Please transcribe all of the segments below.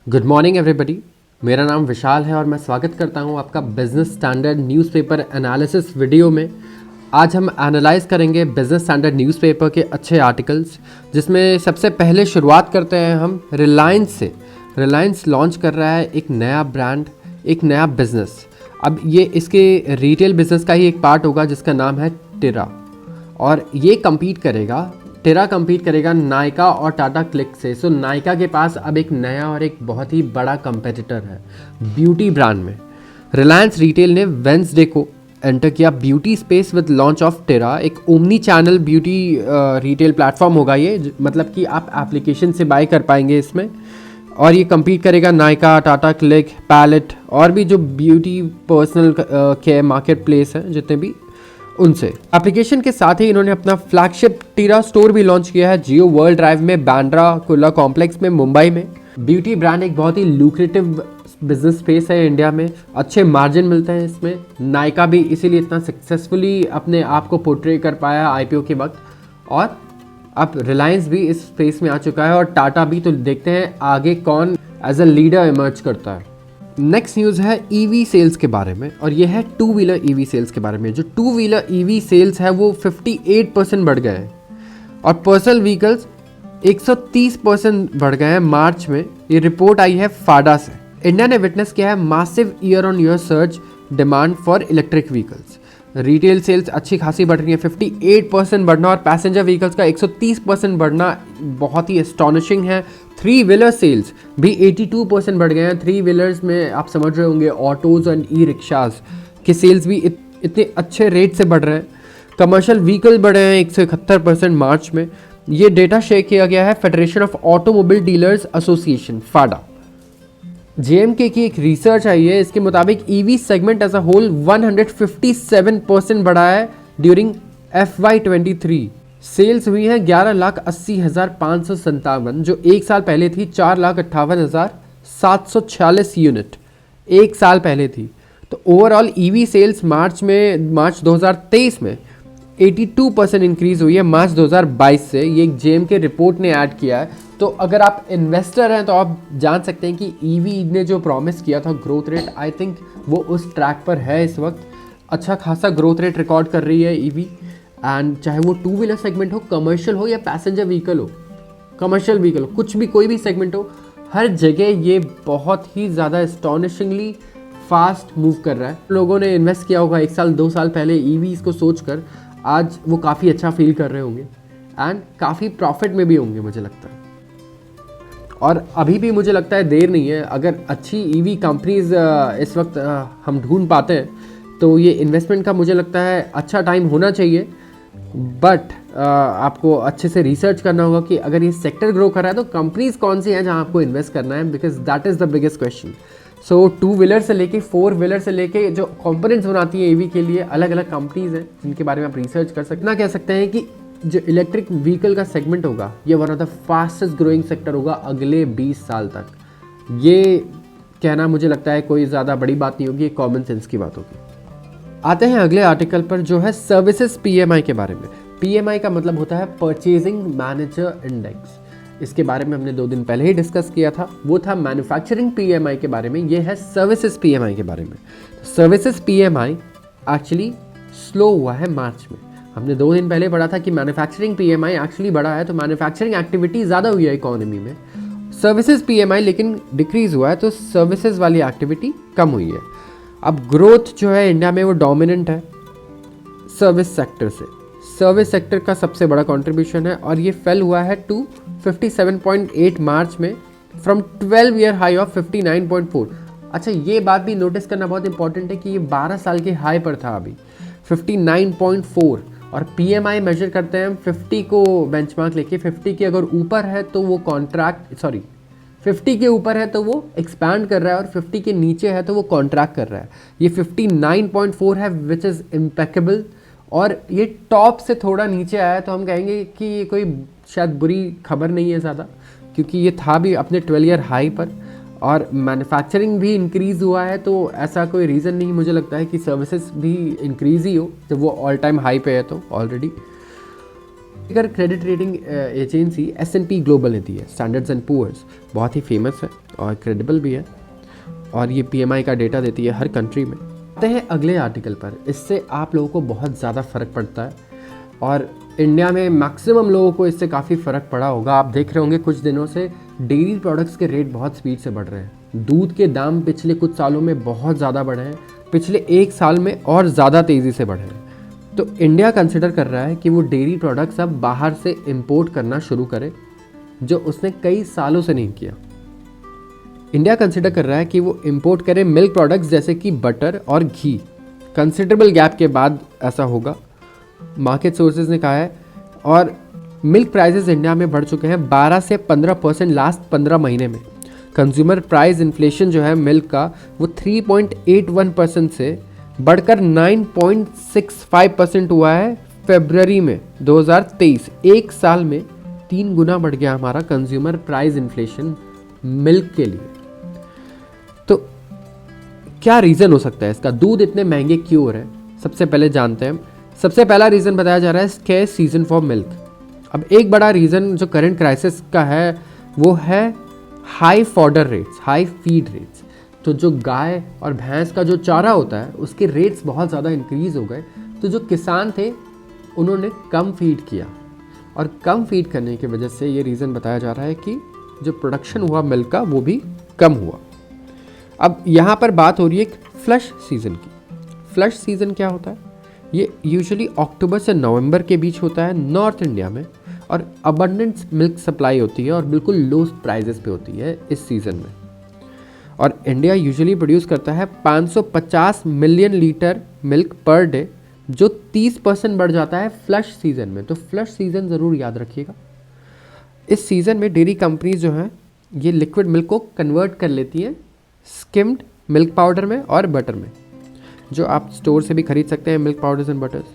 Good morning everybody. मेरा नाम विशाल है और मैं स्वागत करता हूं आपका business standard newspaper analysis video में। आज हम एनालाइज करेंगे बिजनेस स्टैंडर्ड न्यूज़पेपर के अच्छे आर्टिकल्स, जिसमें सबसे पहले शुरुआत करते हैं हम रिलायंस से। रिलायंस लॉन्च कर रहा है एक नया ब्रांड, एक नया बिजनेस। अब ये इसके रिटेल बिजनेस का ही एक पार्ट होगा जिसका नाम है टेरा, और ये टेरा कंपीट करेगा नायका और टाटा क्लिक से। सो नायका के पास अब एक नया और एक बहुत ही बड़ा कंपेटिटर है ब्यूटी ब्रांड में। रिलायंस रिटेल ने वेंसडे को एंटर किया beauty space with launch of Tira. एक omni channel beauty retail platform होगा ये, मतलब कि आप एप्लीकेशन से बाय कर पाएंगे इसमें, और ये compete करेगा नायका, टाटा क्लिक, पैलेट और भी जो beauty personal care market place हैं जितने भी, उनसे। एप्लीकेशन के साथ ही इन्होंने अपना फ्लैगशिप टीरा स्टोर भी लॉन्च किया है जियो वर्ल्ड ड्राइव में, बांद्रा कुर्ला कॉम्प्लेक्स में, मुंबई में। ब्यूटी ब्रांड एक बहुत ही लुक्रेटिव बिजनेस स्पेस है इंडिया में, अच्छे मार्जिन मिलते हैं इसमें। नायका भी इसीलिए इतना सक्सेसफुली अपने आप को पोर्ट्रे कर पाया आईपीओ के वक्त, और अब रिलायंस भी इस स्पेस में आ चुका है, और टाटा भी। तो देखते हैं आगे कौन एज अ लीडर इमर्ज करता है। नेक्स्ट न्यूज़ है ईवी सेल्स के बारे में, और ये है टू व्हीलर ईवी सेल्स के बारे में। जो टू व्हीलर ईवी सेल्स है वो 58% बढ़ गए हैं, और पर्सनल व्हीकल्स 130% बढ़ गए हैं मार्च में। ये रिपोर्ट आई है फाडा से। इंडिया ने विटनेस किया है massive year on year surge demand for electric vehicles. Retail sales अच्छी खासी बढ़ रही है, 58% बढ़ना, और पैसेंजर व्हीकल्स का 130% बढ़ना बहुत ही एस्टॉनिशिंग है। थ्री व्हीलर सेल्स भी 82% बढ़ गए हैं। थ्री व्हीलर्स में आप समझ रहे होंगे ऑटोज़ एंड ई रिक्शाज के सेल्स भी इतने अच्छे रेट से बढ़ रहे हैं। कमर्शियल व्हीकल बढ़े हैं 171% मार्च में। ये डेटा शेयर किया गया है federation of automobile dealers association FADA. JMK की एक रिसर्च आई है, इसके मुताबिक EV segment as a whole 157% बढ़ा है ड्यूरिंग FY23। सेल्स हुई है 11,80,557, जो एक साल पहले थी 4,58,746 यूनिट एक साल पहले थी। तो ओवरऑल ईवी सेल्स मार्च 2023 में 82% इंक्रीज हुई है मार्च 2022 से। ये एक जेएमके रिपोर्ट ने ऐड किया है। तो अगर आप इन्वेस्टर हैं तो आप जान सकते हैं कि ईवी ने जो प्रॉमिस किया था ग्रोथ रेट, आई थिंक वो उस ट्रैक पर है इस वक्त। अच्छा खासा ग्रोथ रेट रिकॉर्ड कर रही है ईवी, एंड चाहे वो टू व्हीलर सेगमेंट हो, कमर्शियल हो या पैसेंजर व्हीकल हो, कमर्शियल व्हीकल हो, कुछ भी, कोई भी सेगमेंट हो, हर जगह ये बहुत ही ज़्यादा एस्टॉनिशिंगली फास्ट मूव कर रहा है। लोगों ने इन्वेस्ट किया होगा 1 साल 2 साल पहले ईवीज़ को सोचकर, आज वो काफ़ी अच्छा फील कर रहे होंगे एंड काफ़ी प्रॉफिट में भी होंगे मुझे लगता है। और अभी भी मुझे लगता है देर नहीं है। अगर अच्छी ईवी कंपनीज इस वक्त हम ढूंढ पाते हैं तो ये इन्वेस्टमेंट का मुझे लगता है अच्छा टाइम होना चाहिए। बट आपको अच्छे से रिसर्च करना होगा कि अगर ये सेक्टर ग्रो कर रहा है तो कंपनीज कौन सी हैं जहां आपको इन्वेस्ट करना है, because that is the biggest question. So two wheeler से लेके 4 व्हीलर से लेके जो कंपोनेंट्स बनाती है ईवी के लिए, अलग अलग कंपनीज हैं जिनके बारे में आप रिसर्च कर सकते हैं। ना कह सकते हैं कि जो इलेक्ट्रिक व्हीकल का सेगमेंट होगा ये one of the fastest growing sector होगा अगले 20 साल तक। ये कहना मुझे लगता है कोई ज़्यादा बड़ी बात नहीं होगी, कॉमन सेंस की बात होगी। आते हैं अगले आर्टिकल पर, जो है सर्विसेज पीएमआई के बारे में। पीएमआई का मतलब होता है परचेजिंग मैनेजर इंडेक्स। इसके बारे में हमने 2 दिन पहले ही डिस्कस किया था, वो था मैन्युफैक्चरिंग पीएमआई के बारे में। ये है सर्विसेज पीएमआई के बारे में। सर्विसेज पीएमआई एक्चुअली स्लो हुआ है मार्च में। हमने 2 दिन पहले पढ़ा था कि मैन्युफैक्चरिंग पीएमआई एक्चुअली बढ़ा है, तो मैन्युफैक्चरिंग एक्टिविटी ज़्यादा हुई है इकोनॉमी में। सर्विसेज पीएमआई लेकिन डिक्रीज हुआ है, तो सर्विसेज वाली एक्टिविटी कम हुई है। अब ग्रोथ जो है इंडिया में वो डोमिनेंट है सर्विस सेक्टर से। सर्विस सेक्टर का सबसे बड़ा कंट्रीब्यूशन है, और ये फेल हुआ है टू 57.8 मार्च में, फ्रॉम 12 ईयर हाई ऑफ 59.4। अच्छा, ये बात भी नोटिस करना बहुत इंपॉर्टेंट है कि ये 12 साल के हाई पर था अभी 59.4, और पीएमआई मेजर करते हैं हम 50 को बेंचमार्क लेके। 50 के अगर ऊपर है तो वो 50 के ऊपर है तो वो एक्सपैंड कर रहा है, और 50 के नीचे है तो वो कॉन्ट्रैक्ट कर रहा है। ये 59.4 है विच इज़ इम्पेकेबल, और ये टॉप से थोड़ा नीचे आया तो हम कहेंगे कि ये कोई शायद बुरी खबर नहीं है ज़्यादा, क्योंकि ये था भी अपने 12 ईयर हाई पर, और मैन्युफैक्चरिंग भी इंक्रीज़ हुआ है। तो ऐसा कोई रीज़न नहीं मुझे लगता है कि सर्विसेज भी इंक्रीज़ ही हो जब वो ऑल टाइम हाई पे है तो ऑलरेडी। अगर credit rating agency S&P global ने दी है, स्टैंडर्ड्स एंड पुअर्स, बहुत ही फेमस है और क्रेडिबल भी है, और ये PMI का डेटा देती है हर कंट्री में। आते हैं अगले आर्टिकल पर। इससे आप लोगों को बहुत ज़्यादा फ़र्क पड़ता है और इंडिया में मैक्सिमम लोगों को इससे काफ़ी फ़र्क पड़ा होगा। आप देख रहे होंगे कुछ दिनों से डेयरी प्रोडक्ट्स के रेट बहुत स्पीड से बढ़ रहे हैं। दूध के दाम पिछले कुछ सालों में बहुत ज़्यादा बढ़े हैं, पिछले 1 साल में और ज़्यादा तेज़ी से बढ़े हैं। तो इंडिया कंसिडर कर रहा है कि वो डेयरी प्रोडक्ट्स अब बाहर से इंपोर्ट करना शुरू करे, जो उसने कई सालों से नहीं किया। इंडिया कंसिडर कर रहा है कि वो इंपोर्ट करे मिल्क प्रोडक्ट्स जैसे कि बटर और घी। कंसिडरेबल गैप के बाद ऐसा होगा, मार्केट सोर्सेज ने कहा है। और मिल्क प्राइसेस इंडिया में बढ़ चुके हैं 12 से 15% लास्ट 15 महीने में। कंज्यूमर प्राइस इन्फ्लेशन जो है मिल्क का वो 3.81% से बढ़कर 9.65% हुआ है फरवरी में 2023। 1 साल में 3 गुना बढ़ गया हमारा कंज्यूमर प्राइस इन्फ्लेशन मिल्क के लिए। तो क्या रीज़न हो सकता है इसका, दूध इतने महंगे क्यों हो रहे हैं? सबसे पहले जानते हैं। सबसे पहला रीज़न बताया जा रहा है स्केर्स सीजन फॉर मिल्क। अब एक बड़ा रीज़न जो करंट क्राइसिस का है वो है high fodder rates, high feed rates. तो जो गाय और भैंस का जो चारा होता है उसके रेट्स बहुत ज़्यादा इंक्रीज़ हो गए। तो जो किसान थे उन्होंने कम फीड किया, और कम फीड करने की वजह से ये रीज़न बताया जा रहा है कि जो प्रोडक्शन हुआ मिल्क का वो भी कम हुआ। अब यहाँ पर बात हो रही है फ्लश सीज़न की। फ्लश सीज़न क्या होता है? ये यूजुअली अक्टूबर से नवंबर के बीच होता है नॉर्थ इंडिया में, और अबंडेंस मिल्क सप्लाई होती है और बिल्कुल लो प्राइजेस पे होती है इस सीज़न में। और इंडिया यूजुअली प्रोड्यूस करता है 550 million litre milk per day, जो 30% बढ़ जाता है फ्लश सीज़न में। तो फ्लश सीज़न ज़रूर याद रखिएगा। इस सीज़न में डेयरी कंपनीज जो हैं ये लिक्विड मिल्क को कन्वर्ट कर लेती हैं स्किम्ड मिल्क पाउडर में और बटर में, जो आप स्टोर से भी खरीद सकते हैं, मिल्क पाउडर्स एंड बटर्स,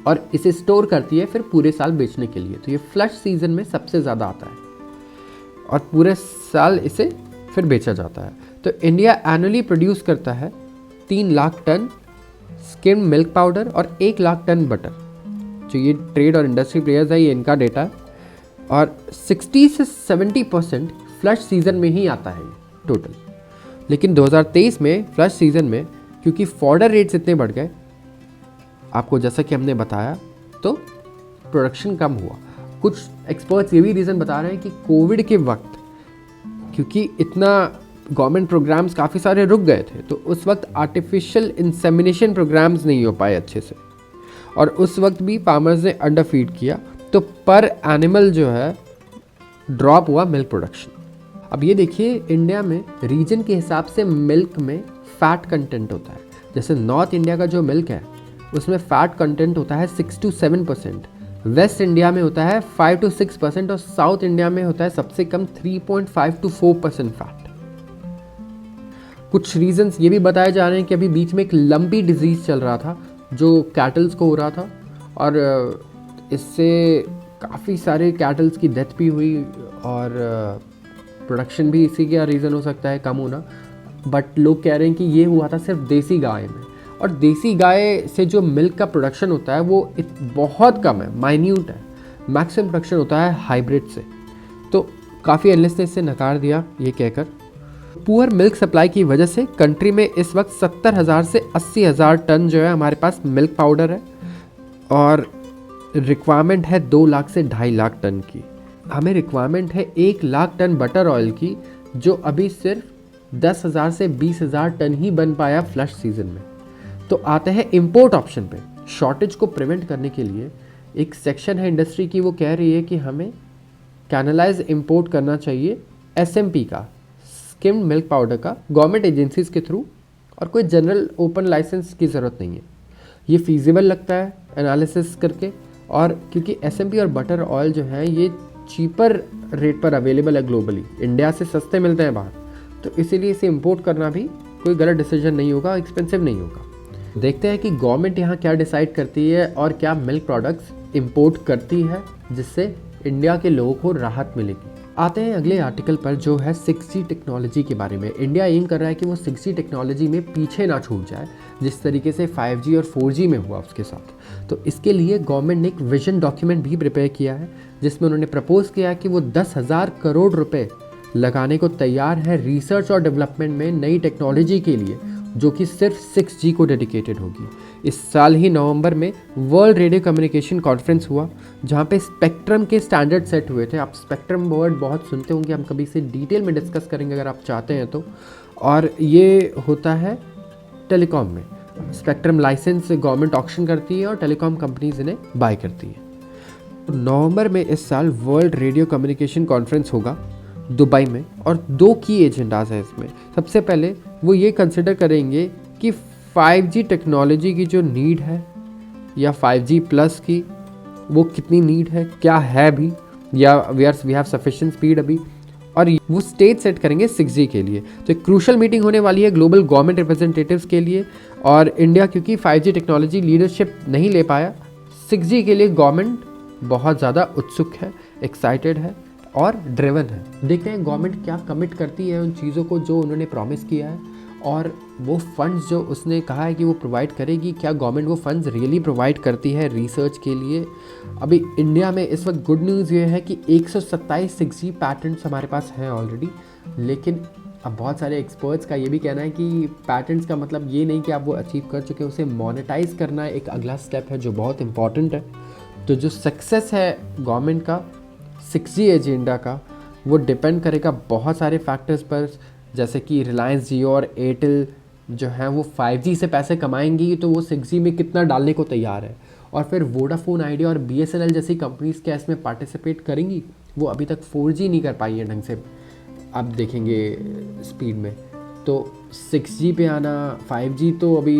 और इसे स्टोर करती है फिर पूरे साल बेचने के लिए। तो ये फ्लश सीज़न में सबसे ज़्यादा आता है और पूरे साल इसे फिर बेचा जाता है। तो इंडिया एनुअली प्रोड्यूस करता है 3 lakh tonne skimmed milk powder और 1 लाख टन बटर। जो ये ट्रेड और इंडस्ट्री प्लेयर्स है, ये इनका डेटा है। और 60 से 70% फ्लश सीज़न में ही आता है टोटल। लेकिन 2023 में फ्लश सीज़न में क्योंकि फॉडर रेट्स इतने बढ़ गए, आपको जैसा कि हमने बताया, तो प्रोडक्शन कम हुआ। कुछ एक्सपर्ट्स ये भी रीज़न बता रहे हैं कि कोविड के वक्त क्योंकि इतना गवर्नमेंट प्रोग्राम्स काफ़ी सारे रुक गए थे, तो उस वक्त आर्टिफिशियल इंसेमिनेशन प्रोग्राम्स नहीं हो पाए अच्छे से, और उस वक्त भी फार्मर्स ने अंडर फीड किया, तो पर एनिमल जो है ड्रॉप हुआ मिल्क प्रोडक्शन। अब ये देखिए, इंडिया में रीजन के हिसाब से मिल्क में फ़ैट कंटेंट होता है। जैसे नॉर्थ इंडिया का जो मिल्क है उसमें फ़ैट कंटेंट होता है 6 to 7%, वेस्ट इंडिया में होता है 5 to 6%, और साउथ इंडिया में होता है सबसे कम 3.5 to 4% फैट। कुछ रीजंस ये भी बताए जा रहे हैं कि अभी बीच में एक लंपी डिजीज़ चल रहा था जो कैटल्स को हो रहा था, और इससे काफ़ी सारे कैटल्स की डेथ भी हुई, और प्रोडक्शन भी इसी का रीज़न हो सकता है कम होना। बट लोग कह रहे हैं कि ये हुआ था सिर्फ देसी गाय में, और देसी गाय से जो मिल्क का प्रोडक्शन होता है वो बहुत कम है, माइन्यूट है। मैक्सिमम प्रोडक्शन होता है हाइब्रिड से। तो काफ़ी एनालिस्ट ने इससे नकार दिया ये कहकर। पुअर मिल्क सप्लाई की वजह से कंट्री में इस वक्त 70,000 से 80,000 टन जो है हमारे पास मिल्क पाउडर है, और रिक्वायरमेंट है 2 लाख से 2.5 लाख टन की। हमें रिक्वायरमेंट है 1 लाख टन बटर ऑयल की, जो अभी सिर्फ 10,000 से 20,000 टन ही बन पाया फ्लश सीजन में। तो आते हैं इंपोर्ट ऑप्शन पे। शॉर्टेज को प्रिवेंट करने के लिए एक सेक्शन है इंडस्ट्री की, वो कह रही है कि हमें कैनलाइज इंपोर्ट करना चाहिए SMP का, स्किम्ड मिल्क पाउडर का, गवर्नमेंट एजेंसीज के थ्रू, और कोई जनरल ओपन लाइसेंस की ज़रूरत नहीं है। ये फीजिबल लगता है एनालिसिस करके, और क्योंकि SMP और बटर ऑयल जो है ये चीपर रेट पर अवेलेबल है ग्लोबली, इंडिया से सस्ते मिलते हैं बाहर, तो इसीलिए इसे इंपोर्ट करना भी कोई गलत डिसीजन नहीं होगा, एक्सपेंसिव नहीं होगा। देखते हैं कि गवर्नमेंट यहाँ क्या डिसाइड करती है और क्या मिल्क प्रोडक्ट्स इंपोर्ट करती है जिससे इंडिया के लोगों को राहत मिलेगी। आते हैं अगले आर्टिकल पर जो है 6G टेक्नोलॉजी के बारे में। इंडिया एम कर रहा है कि वो 6G टेक्नोलॉजी में पीछे ना छूट जाए जिस तरीके से 5G और 4G में हुआ उसके साथ। तो इसके लिए गवर्नमेंट ने एक विजन डॉक्यूमेंट भी प्रिपेयर किया है जिसमें उन्होंने प्रपोज किया कि वो 10,000 करोड़ रुपए लगाने को तैयार है रिसर्च और डेवलपमेंट में नई टेक्नोलॉजी के लिए, जो कि सिर्फ 6G को डेडिकेटेड होगी। इस साल ही नवंबर में वर्ल्ड रेडियो कम्युनिकेशन कॉन्फ्रेंस हुआ जहाँ पे स्पेक्ट्रम के स्टैंडर्ड सेट हुए थे। आप स्पेक्ट्रम वर्ड बहुत सुनते होंगे, हम कभी से डिटेल में डिस्कस करेंगे अगर आप चाहते हैं तो। और ये होता है टेलीकॉम में। स्पेक्ट्रम लाइसेंस गवर्नमेंट ऑक्शन करती है और टेलीकॉम कंपनीज इन्हें बाय करती हैं। नवंबर में इस साल वर्ल्ड रेडियो कम्युनिकेशन कॉन्फ्रेंस होगा दुबई में, और 2 की एजेंडाज हैं इसमें। सबसे पहले वो ये कंसिडर करेंगे कि 5G टेक्नोलॉजी की जो नीड है या 5G प्लस की वो कितनी नीड है, क्या है भी, या वी हैव सफिशिएंट स्पीड अभी, और वो स्टेज सेट करेंगे 6G के लिए। तो एक क्रूशल मीटिंग होने वाली है ग्लोबल गवर्नमेंट रिप्रेजेंटेटिव्स के लिए। और इंडिया क्योंकि 5G टेक्नोलॉजी लीडरशिप नहीं ले पाया, 6G के लिए गवर्नमेंट बहुत ज़्यादा उत्सुक है, एक्साइटेड है और ड्रिवन है। देखते हैं गवर्नमेंट क्या कमिट करती है उन चीज़ों को जो उन्होंने प्रॉमिस किया है, और वो फंड्स जो उसने कहा है कि वो प्रोवाइड करेगी, क्या गवर्नमेंट वो फंड्स रियली प्रोवाइड करती है रिसर्च के लिए। अभी इंडिया में इस वक्त गुड न्यूज़ ये है कि 127 6G पैटेंट्स हमारे पास हैं ऑलरेडी। लेकिन अब बहुत सारे एक्सपर्ट्स का ये भी कहना है कि पैटेंट्स का मतलब ये नहीं कि आप वो अचीव कर चुके, उसे मोनेटाइज करना एक अगला स्टेप है जो बहुत इंपॉर्टेंट है। तो जो सक्सेस है गवर्नमेंट का 6G एजेंडा का, वो डिपेंड करेगा बहुत सारे फैक्टर्स पर, जैसे कि रिलायंस जियो और एयरटेल जो हैं वो 5G से पैसे कमाएंगी तो वो 6G में कितना डालने को तैयार है, और फिर वोडाफोन आइडिया और BSNL जैसी कंपनीज़ क्या इसमें पार्टिसिपेट करेंगी। वो अभी तक 4G नहीं कर पाई है ढंग से, अब देखेंगे स्पीड में। तो 6G पे आना, 5G तो अभी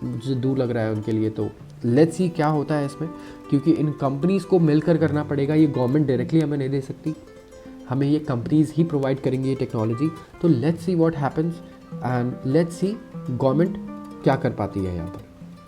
मुझे दूर लग रहा है उनके लिए। तो लेट्स सी क्या होता है इसमें, क्योंकि इन कंपनीज़ को मिलकर करना पड़ेगा, ये गवर्नमेंट डायरेक्टली हमें नहीं दे सकती, हमें ये कंपनीज़ ही प्रोवाइड करेंगी ये टेक्नोलॉजी। तो let's see what happens and let's see government क्या कर पाती है यहाँ पर।